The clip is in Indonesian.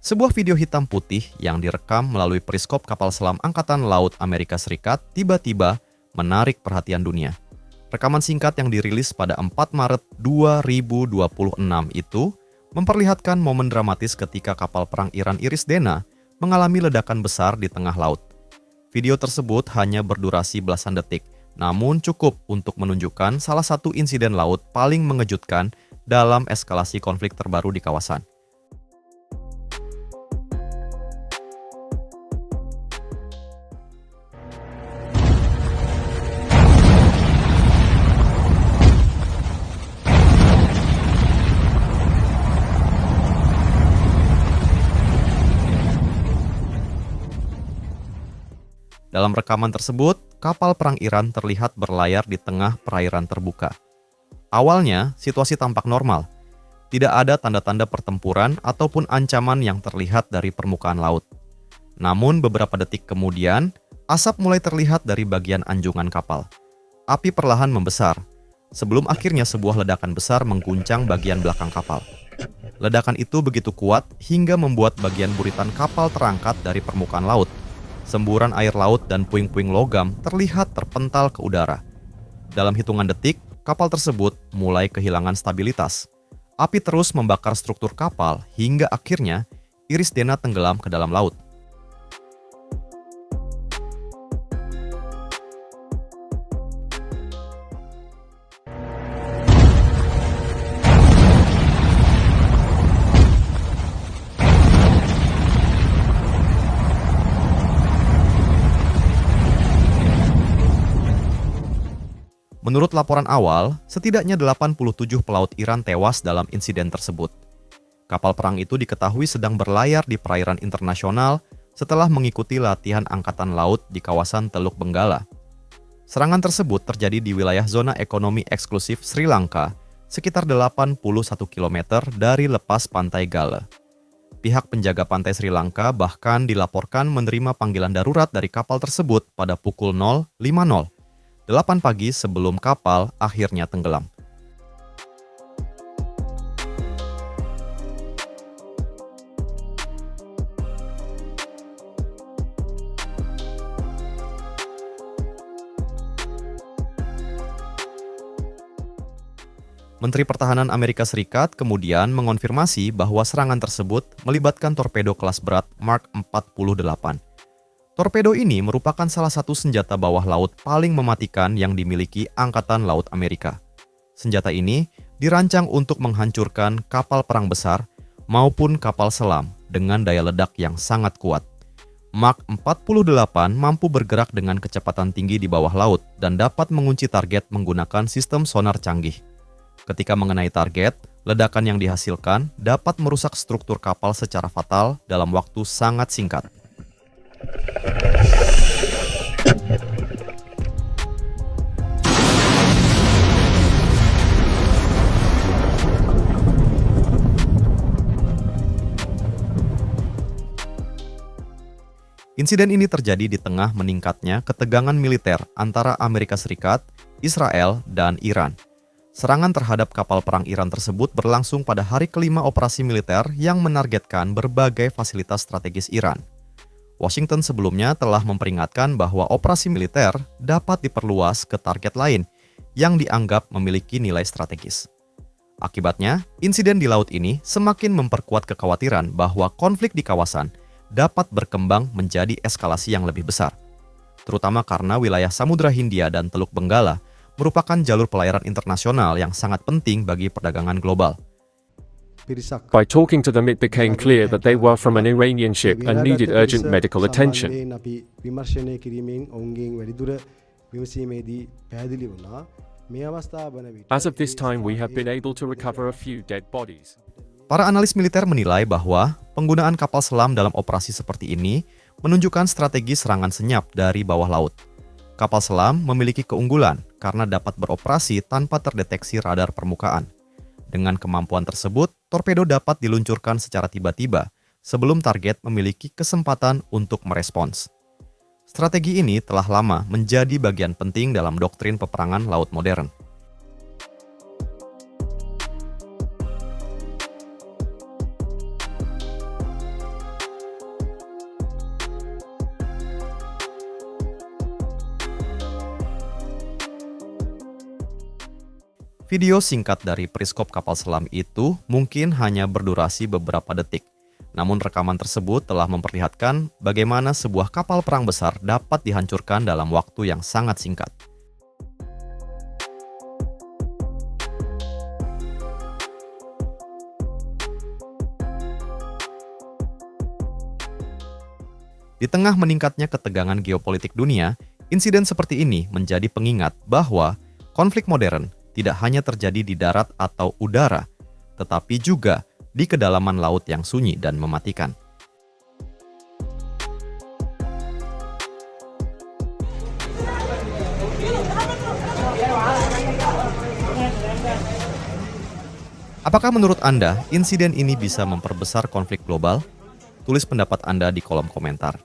Sebuah video hitam putih yang direkam melalui periskop kapal selam Angkatan Laut Amerika Serikat tiba-tiba menarik perhatian dunia. Rekaman singkat yang dirilis pada 4 Maret 2026 itu memperlihatkan momen dramatis ketika kapal perang Iran Iris Dena mengalami ledakan besar di tengah laut. Video tersebut hanya berdurasi belasan detik, namun cukup untuk menunjukkan salah satu insiden laut paling mengejutkan dalam eskalasi konflik terbaru di kawasan. Dalam rekaman tersebut, kapal perang Iran terlihat berlayar di tengah perairan terbuka. Awalnya, situasi tampak normal. Tidak ada tanda-tanda pertempuran ataupun ancaman yang terlihat dari permukaan laut. Namun beberapa detik kemudian, asap mulai terlihat dari bagian anjungan kapal. Api perlahan membesar, sebelum akhirnya sebuah ledakan besar mengguncang bagian belakang kapal. Ledakan itu begitu kuat hingga membuat bagian buritan kapal terangkat dari permukaan laut. Semburan air laut dan puing-puing logam terlihat terpental ke udara. Dalam hitungan detik, kapal tersebut mulai kehilangan stabilitas. Api terus membakar struktur kapal hingga akhirnya Iris Dena tenggelam ke dalam laut. Menurut laporan awal, setidaknya 87 pelaut Iran tewas dalam insiden tersebut. Kapal perang itu diketahui sedang berlayar di perairan internasional setelah mengikuti latihan angkatan laut di kawasan Teluk Benggala. Serangan tersebut terjadi di wilayah zona ekonomi eksklusif Sri Lanka, sekitar 81 km dari lepas pantai Gale. Pihak penjaga pantai Sri Lanka bahkan dilaporkan menerima panggilan darurat dari kapal tersebut pada pukul 0.50. 8 pagi sebelum kapal akhirnya tenggelam. Menteri Pertahanan Amerika Serikat kemudian mengonfirmasi bahwa serangan tersebut melibatkan torpedo kelas berat Mark 48. Torpedo ini merupakan salah satu senjata bawah laut paling mematikan yang dimiliki Angkatan Laut Amerika. Senjata ini dirancang untuk menghancurkan kapal perang besar maupun kapal selam dengan daya ledak yang sangat kuat. Mark 48 mampu bergerak dengan kecepatan tinggi di bawah laut dan dapat mengunci target menggunakan sistem sonar canggih. Ketika mengenai target, ledakan yang dihasilkan dapat merusak struktur kapal secara fatal dalam waktu sangat singkat. Insiden ini terjadi di tengah meningkatnya ketegangan militer antara Amerika Serikat, Israel, dan Iran. Serangan terhadap kapal perang Iran tersebut berlangsung pada hari kelima operasi militer yang menargetkan berbagai fasilitas strategis Iran. Washington sebelumnya telah memperingatkan bahwa operasi militer dapat diperluas ke target lain yang dianggap memiliki nilai strategis. Akibatnya, insiden di laut ini semakin memperkuat kekhawatiran bahwa konflik di kawasan dapat berkembang menjadi eskalasi yang lebih besar, terutama karena wilayah Samudra Hindia dan Teluk Benggala merupakan jalur pelayaran internasional yang sangat penting bagi perdagangan global. By talking to them, it became clear that they were from an Iranian ship and needed urgent medical attention. As of this time, we have been able to recover a few dead bodies. Para analis militer menilai bahwa penggunaan kapal selam dalam operasi seperti ini menunjukkan strategi serangan senyap dari bawah laut. Kapal selam memiliki keunggulan karena dapat beroperasi tanpa terdeteksi radar permukaan. Dengan kemampuan tersebut, torpedo dapat diluncurkan secara tiba-tiba sebelum target memiliki kesempatan untuk merespons. Strategi ini telah lama menjadi bagian penting dalam doktrin peperangan laut modern. Video singkat dari periskop kapal selam itu mungkin hanya berdurasi beberapa detik. Namun rekaman tersebut telah memperlihatkan bagaimana sebuah kapal perang besar dapat dihancurkan dalam waktu yang sangat singkat. Di tengah meningkatnya ketegangan geopolitik dunia, insiden seperti ini menjadi pengingat bahwa konflik modern tidak hanya terjadi di darat atau udara, tetapi juga di kedalaman laut yang sunyi dan mematikan. Apakah menurut Anda insiden ini bisa memperbesar konflik global? Tulis pendapat Anda di kolom komentar.